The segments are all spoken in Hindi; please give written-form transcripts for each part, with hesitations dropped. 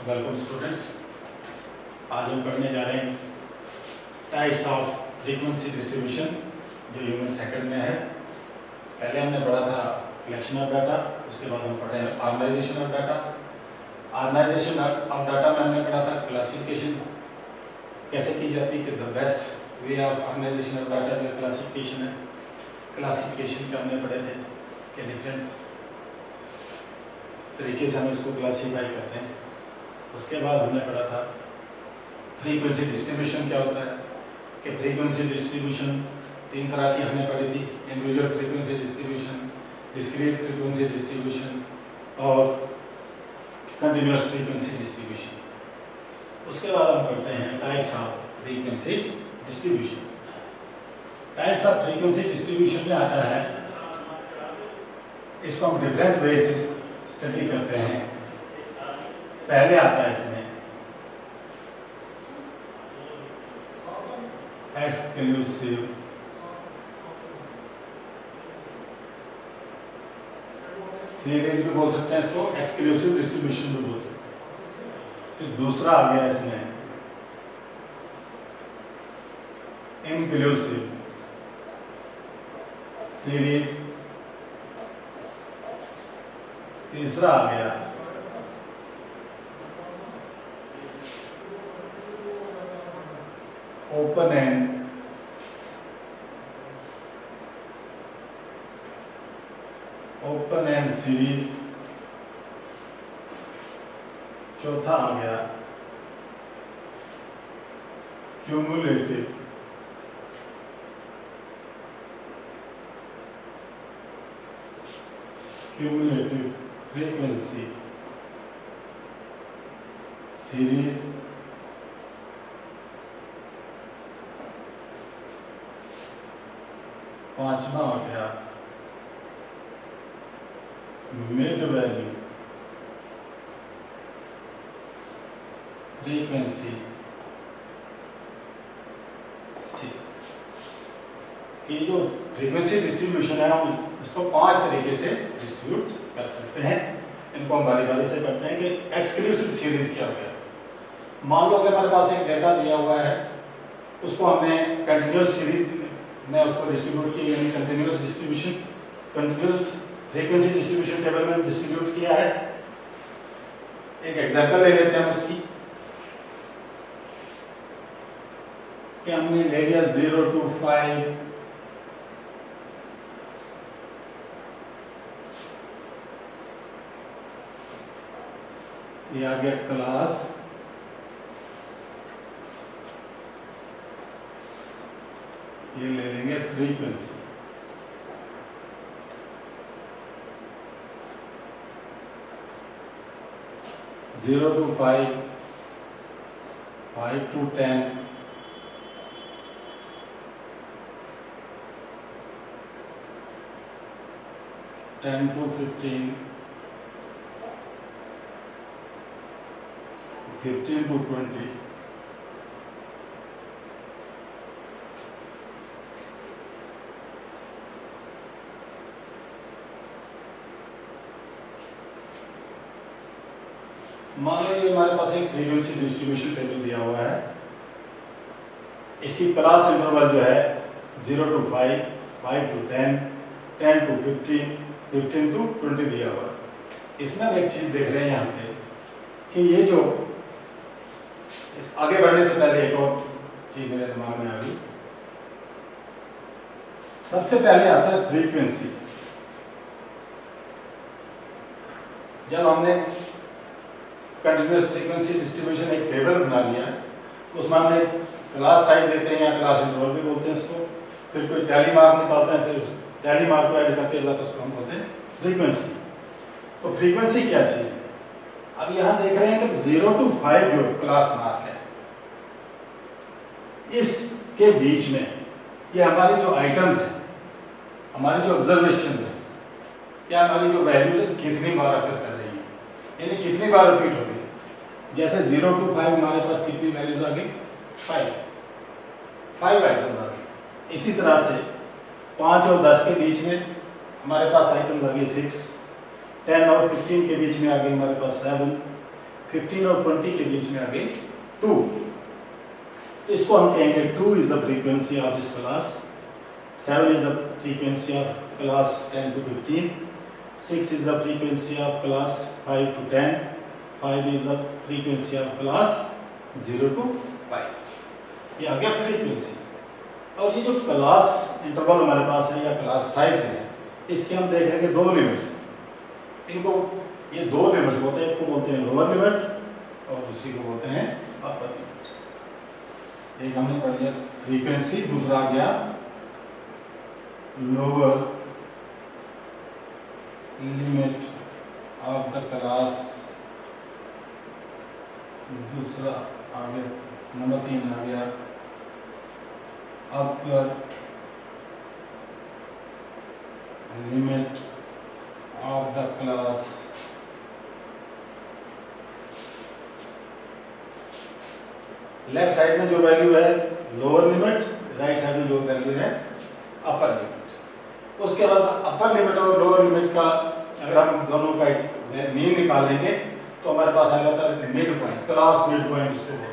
Welcome students. आज हम पढ़ने जा रहे हैं टाइप्स ऑफ फ्रीक्वेंसी डिस्ट्रीब्यूशन जो यूनिट सेकंड में है। पहले हमने पढ़ा था कलेक्शन ऑफ डाटा, उसके बाद हम पढ़े organisation of data. Organisation of data में हमने पढ़ा था क्लासिफिकेशन कैसे की जाती है कि the best way of organisation of data जो क्लासिफिकेशन है। क्लासिफिकेशन के हमने पढ़े थे कि डिफरेंट तरीके से हम इसको क्लासीफाई करते हैं। उसके बाद हमने पढ़ा था फ्रीक्वेंसी डिस्ट्रीब्यूशन क्या होता है, कि फ्रीक्वेंसी डिस्ट्रीब्यूशन तीन तरह की हमने पढ़ी थी, individual frequency distribution, discrete frequency distribution और कंटिन्यूअस फ्रीक्वेंसी डिस्ट्रीब्यूशन। उसके बाद हम पढ़ते हैं types of frequency distribution. Types of frequency distribution में आता है, इसको हम डिफरेंट वे से स्टडी करते हैं। पहले आता है इसमें एक्सक्लूसिव सीरीज भी बोल सकते हैं, इसको एक्सक्लूसिव डिस्ट्रीब्यूशन भी बोल सकते हैं। फिर दूसरा आ गया इसमें इंक्लूसिव सीरीज, तीसरा आ गया ओपन एंड सीरीज, चौथा आ गया क्यूमुलेटिव फ्रीक्वेंसी सीरीज, पांचवा आ गया मिड वैल्यू फ्रीक्वेंसी ये जो फ्रीक्वेंसी डिस्ट्रीब्यूशन है हम इसको पांच तरीके से डिस्ट्रीब्यूट कर सकते हैं। इनको हम बारी बारी से करते हैं कि एक्सक्लूसिव सीरीज क्या हो गया। मान लो कि हमारे पास एक डेटा दिया हुआ है, उसको हमने कंटिन्यूअस सीरीज में उसको डिस्ट्रीब्यूट किया, यानी continuous distribution, continuous frequency distribution table में डिस्ट्रीब्यूट किया है। एक एग्जांपल ले लेते हैं हम उसकी, कि हमने ले लिया 0 to 5 ये आ गया क्लास, ये ले लेंगे frequency, zero to 5, 5 to 10, 10 to 15, 15 to 20, मान लो ये हमारे पास एक फ्रीक्वेंसी डिस्ट्रीब्यूशन टेबल दिया हुआ है। इसकी क्लास इंटरवल जो है 0 to 5, 5 to 10, 10 to 15, 15 to 20 दिया हुआ है। इसमें हम एक चीज देख रहे हैं यहाँ पे कि ये जो आगे बढ़ने से पहले एक और चीज मेरे दिमाग में आ गई। सबसे पहले आता है फ्रीक्वेंसी। जब हमने कंटिन्यूअस फ्रीक्वेंसी डिस्ट्रीब्यूशन एक टेबल बना लिया है, उसमें हम एक क्लास साइज देते हैं या क्लास इंटरवल भी बोलते हैं इसको, फिर कोई टैली मार्क निकालते हैं, फिर टैली मार्क को ऐड करके उसको हम बोलते हैं फ्रीक्वेंसी। तो फ्रीक्वेंसी क्या चीज है? अब यहाँ देख रहे हैं कि 0 to 5 जो क्लास मार्क है, इसके बीच में ये हमारी जो आइटम्स हैं, हमारी जो ऑब्जर्वेशन है या हमारी जो वैल्यूज है कितनी बार अकर कर रही है, यानी कितनी बार रिपीट हो रही है। जैसे 0 to 5 हमारे पास कितनी वैल्यूज आ गई, 5 आइटम्स आ गई। इसी तरह से 5 और 10 के बीच में हमारे पास आइटम्स आ गई 6, 10 और 15 के बीच में आ गई हमारे पास 7, 15 और 20 के बीच में आ गई 2। तो इसको हम कहेंगे 2 is the frequency of this class, 7 is the frequency of class 10 to 15, 6 is the frequency of class 5 to 10, 5 is the frequency of class 0 to 5। ये आ गया फ्रीक्वेंसी। और ये जो क्लास इंटरवल हमारे पास है या क्लास साइज है, इसके हम देख रहे हैं दो लिमिट्स। इनको ये दो लिमिट्स होते हैं, एक को बोलते हैं लोअर लिमिट और दूसरी को बोलते हैं अपर लिमिट। एक हमने पढ़ लिया फ्रीक्वेंसी, दूसरा आ गया lower limit of the class, दूसरा आ गया नंबर 3 आ गया अपर limit of the class left side में जो वैल्यू है लोअर लिमिट, राइट साइड में जो वैल्यू है अपर लिमिट। उसके बाद अपर लिमिट और लोअर लिमिट का अगर हम दोनों का मीन निकालेंगे तो हमारे पास आ जाता है mid point, class mid point इसको बोलते हैं।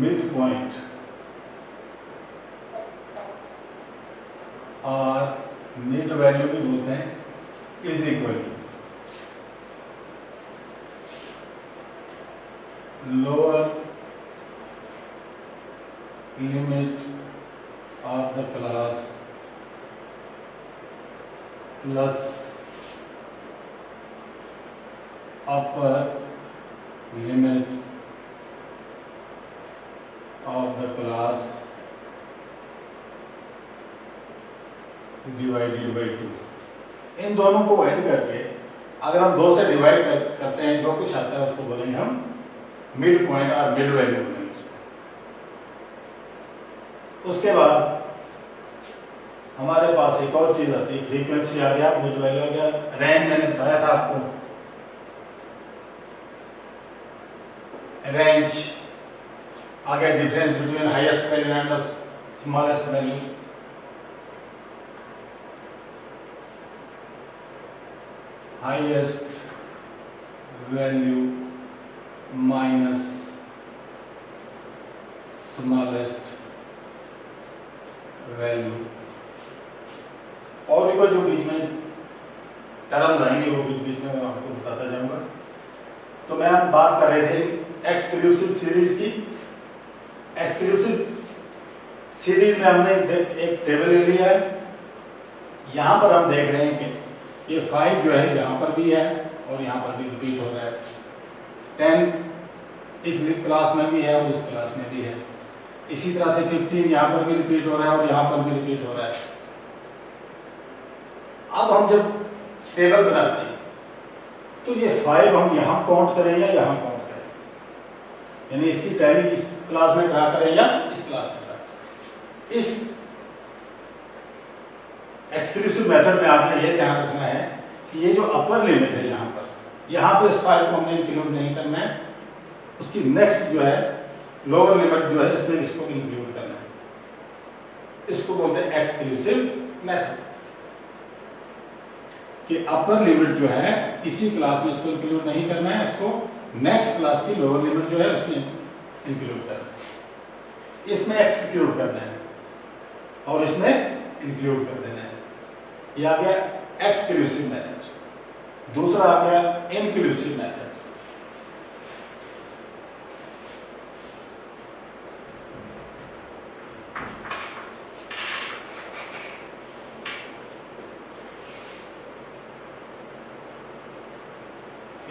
मिड पॉइंट और मिड वैल्यू भी बोलते हैं is equal lower limit of the class plus upper limit of the class divided by 2। इन दोनों को ऐड करके अगर हम 2 से डिवाइड करते हैं, जो कुछ आता है उसको बोलेंगे हम मिड पॉइंट और मिड वैल्यू बोलेंगे उसको। उसके बाद हमारे पास एक और चीज आती है, फ्रीक्वेंसी आ गया, मिड वैल्यू आ गया, रेंज मैंने बताया था आपको, रेंज आ गया difference between highest value and the smallest value. Highest value minus smallest value. और भी कोई जो बीच में टर्म आएंगे वो बीच में मैं आपको बताता जाऊंगा। तो मैं हम बात कर रहे थे एक्सक्लूसिव सीरीज की। एक्सक्लूसिव सीरीज में हमने एक टेबल ले लिया है, यहाँ पर हम देख रहे हैं कि ये 5 जो है यहाँ पर भी है और यहाँ पर भी रिपीट हो रहा है, 10 इस क्लास में भी है और इस क्लास में भी है, इसी तरह से 15 यहाँ पर भी रिपीट हो रहा है और यहाँ पर भी रिपीट हो रहा है। अब हम जब टेबल बनाते हैं तो ये 5 हम यहाँ काउंट करें या यहाँ काउंट करें, यानी इसकी टैली इस क्लास में ड्रा करें या इस क्लास में ड्रा करें। इस एक्सक्लूसिव मेथड में आपने ये ध्यान रखना है कि ये जो अपर लिमिट है यहाँ पर इस 5 को हमने इंक्लूड नहीं करना है, उसकी नेक्स्ट जो है लोअर लिमिट जो है इसमें इसको इंक्लूड करना है। इसको बोलते हैं एक्सक्लूसिव मेथड कि अपर लिमिट जो है इसी क्लास में इसको इंक्लूड नहीं करना है, उसको नेक्स्ट क्लास की लोअर लिमिट जो है उसमें इंक्लूड करना है, इसमें एक्सक्लूड करना है और इसमें इंक्लूड कर देना है। ये आ गया एक्सक्लूसिव मेथड। दूसरा आ गया इंक्लूसिव मेथड।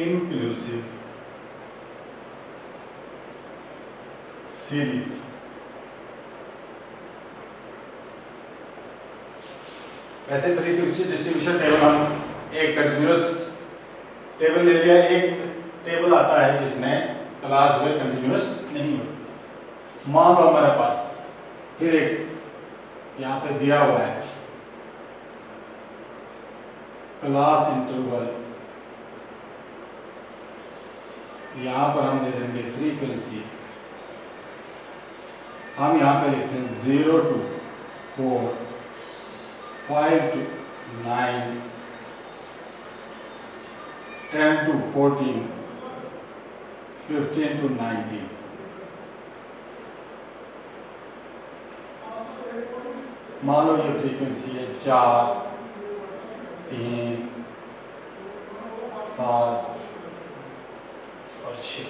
इंक्लूसिव सीरीज वैसे फ्रीक्वेंसी डिस्ट्रीब्यूशन टेबल हम एक कंटिन्यूअस टेबल ले लिया, एक टेबल आता है जिसमें क्लास जो है कंटिन्यूअस नहीं होती। मान लो हमारे पास फिर एक यहाँ पे दिया हुआ है क्लास इंटरवल यहाँ पर हम दे देंगे फ्रीक्वेंसी, हम यहाँ पे लिखते हैं 0 to 4, 5 to 9, 10 to 14, 15 to 19। मान लो ये फ्रीक्वेंसी है 4, 3, 7 और 6।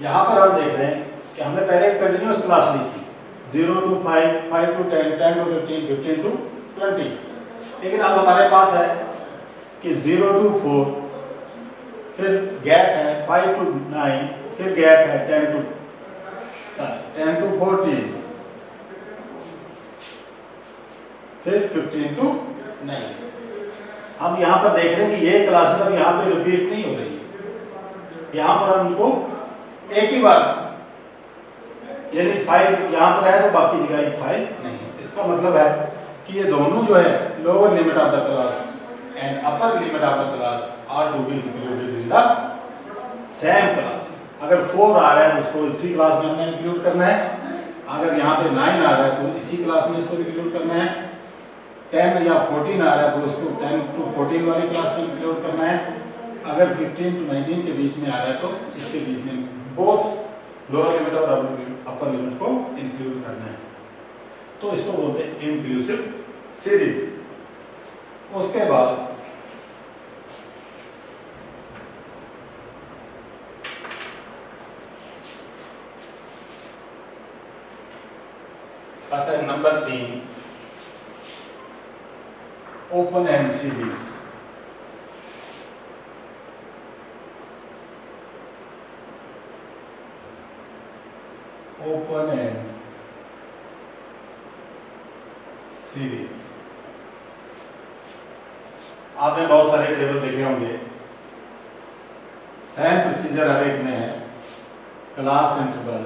यहाँ पर हम देख रहे हैं कि हमने पहले एक कंटिन्यूस क्लास ली थी 0 to 5, 5 to 10, 10 to 15, 15 to 20। लेकिन अब हमारे पास है कि 0 to 4, फिर गैप है 5 to 9, फिर गैप है 10 to 14, फिर 15 to 9। हम यहाँ पर देख रहे हैं कि ये क्लासेस अब यहाँ पे रिपीट नहीं हो रही है, यहाँ पर हम इनको एक ही बार, यानी 5 यहाँ पर है तो बाकी जगह 5 नहीं। इसका मतलब है कि ये दोनों जो है lower limit of the class and upper limit of the class are to be included in the same class. अगर 4 आ रहा है तो उसको इसी क्लास में हमने इंक्लूड करना है, अगर यहाँ पे 9 आ रहा है तो इसी क्लास में इसको इंक्लूड करना है, 10 या 14 आ रहा है तो उसको 10 to 14 वाली क्लास में इंक्लूड करना है, अगर 15 to 19 के बीच में आ रहा है तो इसके बीच में बोथ लोअर लिमिट और अपर लिमिट को इंक्लूड करना है। तो इसको बोलते हैं इंक्लूसिव सीरीज। उसके बाद आता है number 3, open and series. Open and series, आपने बहुत सारे टेबल देखे होंगे, सेम प्रोसीजर हर एक में है। क्लास इंटरवल,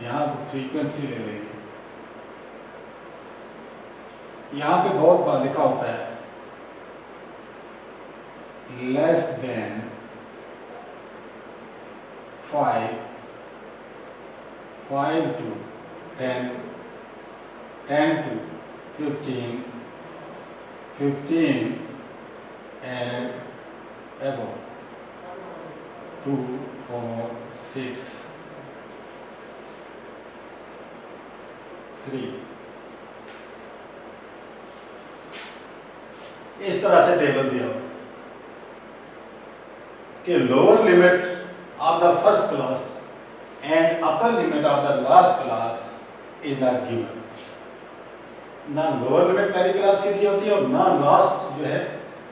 यहाँ फ्रीक्वेंसी ले लेंगे, यहाँ पे बहुत बार लिखा होता है less than 5, 5 to 10, 10 to 15, 15 and above, 2, 4, 6, 3। इस तरह से टेबल दिया हुआ कि lower limit of the first class and upper limit of the last class is not given. ना लोअर लिमिट पहली क्लास की दी होती है और ना लास्ट जो है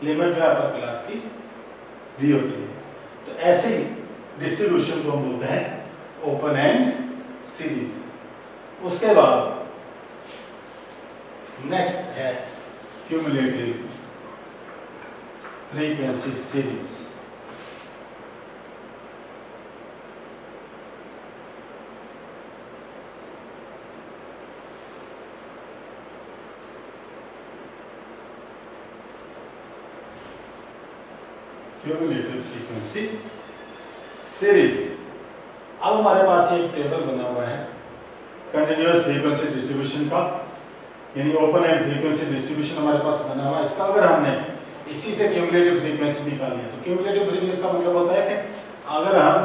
लिमिट जो है अपर क्लास की दी होती है। तो ऐसी डिस्ट्रीब्यूशन को हम बोलते हैं ओपन एंड सीरीज। उसके बाद नेक्स्ट है cumulative frequency series. Cumulative frequency series. अब हमारे पास एक टेबल बना हुआ है कंटिन्यूअस फ्रीक्वेंसी डिस्ट्रीब्यूशन का, यानी ओपन एंड फ्रीक्वेंसी डिस्ट्रीब्यूशन हमारे पास बना हुआ है। इसका अगर हमने इसी से क्यूमुलेटिव फ्रीक्वेंसी निकालनी है तो क्यूमुलेटिव फ्रीक्वेंसी का मतलब होता है कि अगर हम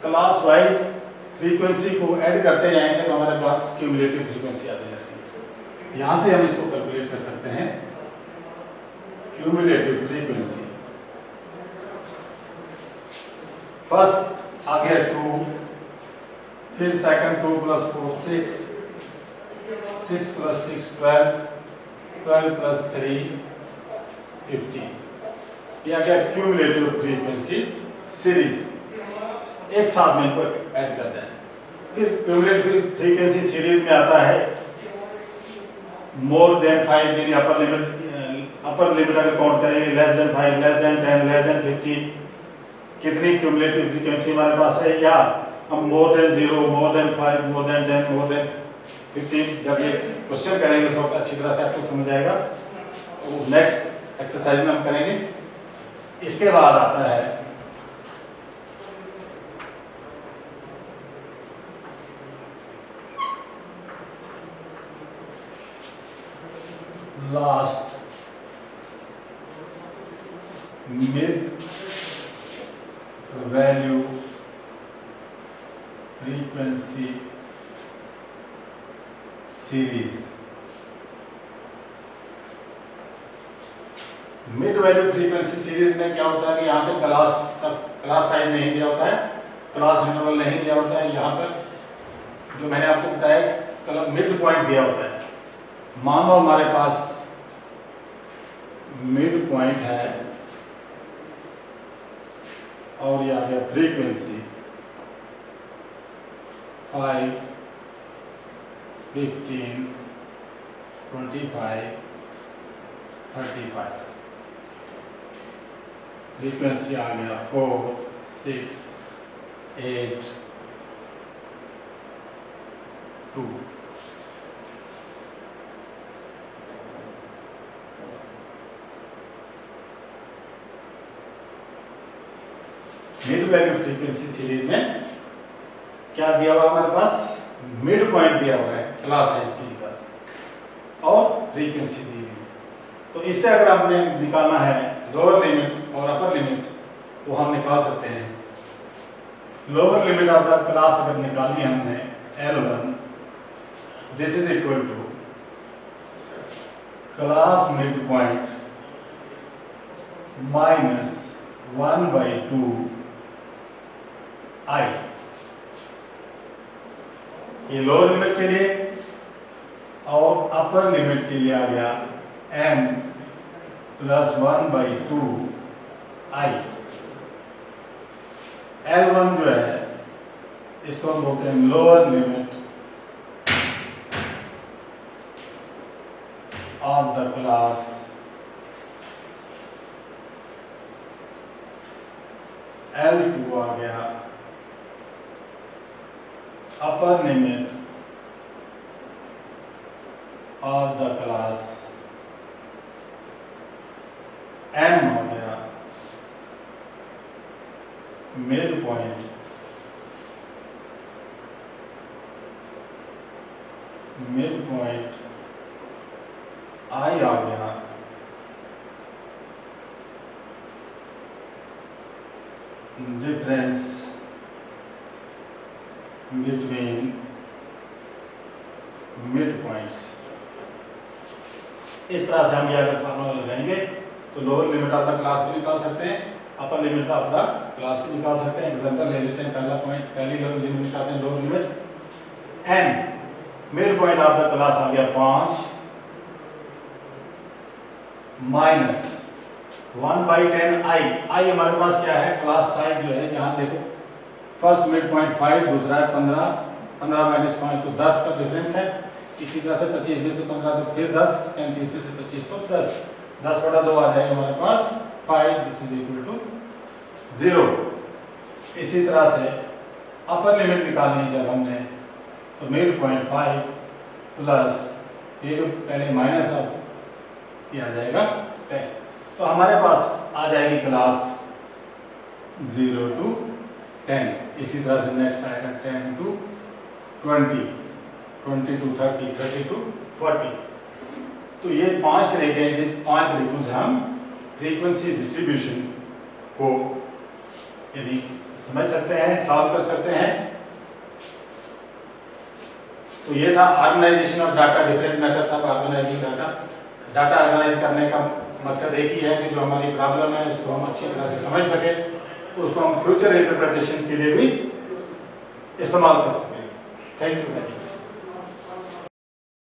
क्लास वाइज फ्रीक्वेंसी को ऐड करते जाएंगे तो हमारे पास क्यूमुलेटिव फ्रीक्वेंसी आती जाती है। यहाँ से हम इसको कैलकुलेट कर सकते हैं क्यूमुलेटिव फ्रीक्वेंसी। फर्स्ट आ गया 2, फिर सेकंड 2 + 4 6, 6 + 6 12, 12 + 3 15। ये आ गया क्यूमुलेटिव फ्रीक्वेंसी सीरीज। एक साथ में इनको ऐड करते हैं। फिर क्यूमुलेटिव फ्रीक्वेंसी सीरीज में आता है मोर देन 5, यानी अपर लिमिट अगर काउंट करेंगे less than 5, less than 10, less than 15, कितनी क्यूमुलेटिव फ्रीक्वेंसी हमारे पास है, या हम more than 0, more than 5, more than 10, more than 15 जब ये क्वेश्चन करेंगे उस वक्त अच्छी तरह से आपको समझ आएगा। तो नेक्स्ट एक्सरसाइज में हम करेंगे। इसके बाद आता है last mid value frequency series. Mid value frequency series में क्या होता है कि यहाँ पे क्लास साइज नहीं दिया होता है, क्लास इंटरवल नहीं दिया होता है। यहाँ पर जो मैंने आपको बताया मिड पॉइंट दिया होता है। मान लो हमारे पास मिड पॉइंट है और ये आ गया फ्रीक्वेंसी 5, 15, 25, 35। फ्रीक्वेंसी आ गया 4, 6, 8, 2। मिड वैल्यू फ्रीक्वेंसी सीरीज में क्या दिया हुआ हमारे पास? मिड पॉइंट दिया हुआ है क्लास साइज की जगह और फ्रीक्वेंसी दी हुई है। तो इससे अगर हमने निकालना है लोअर लिमिट और अपर लिमिट तो हम निकाल सकते हैं। Lower limit of the class अगर निकाली हमने L1, this is equal to class mid point minus 1/2 I। ये लोअर लिमिट के लिए और अपर लिमिट के लिए आ गया m प्लस 1/2 I। L1 जो है इसको हम बोलते हैं lower limit of the class L2 आ गया अपर limit of the class M हो गया मिड पॉइंट I आ गया डिफरेंस बिटवीन मिड पॉइंट्स। इस तरह से हम ये अगर फार्मूला लगाएंगे तो lower limit of the class भी निकाल सकते हैं, अपर लिमिट ऑफ द क्लास भी निकाल सकते हैं। एग्जांपल ले लेते हैं। पहला पॉइंट, पहली लिमिट निकालते हैं lower limit n। Mid point of the class आ गया 5 माइनस 1/10 I हमारे पास क्या है? क्लास साइज जो है यहाँ देखो, फर्स्ट मिड पॉइंट 5, दूसरा है 15, 15 माइनस 5 तो 10 का डिफरेंस है। इसी तरह से 25 में से 15 तो फिर 10, 35 में से 25 तो 10, 10/2 आ जाएगा हमारे पास 5, दिस इज इक्वल टू 0। इसी तरह से अपर लिमिट निकालनी है जब हमने तो मिड पॉइंट 5 प्लस ये जो पहले माइनस था ये आ जाएगा 10। तो हमारे पास आ जाएगी क्लास 0 to 10। इसी तरह से नेक्स्ट आएगा 10 to 20, 20 to 30, 30 to 40। तो ये 5 तरीके हैं, जिन 5 तरीकों से हम फ्रीक्वेंसी डिस्ट्रीब्यूशन को यदि समझ सकते हैं, सॉल्व कर सकते हैं। तो ये था organisation of data, different methods of organising data. Data organise करने का मकसद एक ही है कि जो हमारी प्रॉब्लम है उसको हम अच्छी तरह से समझ सकें, उसको हम फ्यूचर इंटरप्रिटेशन के लिए भी इस्तेमाल कर सकें। Thank you very much.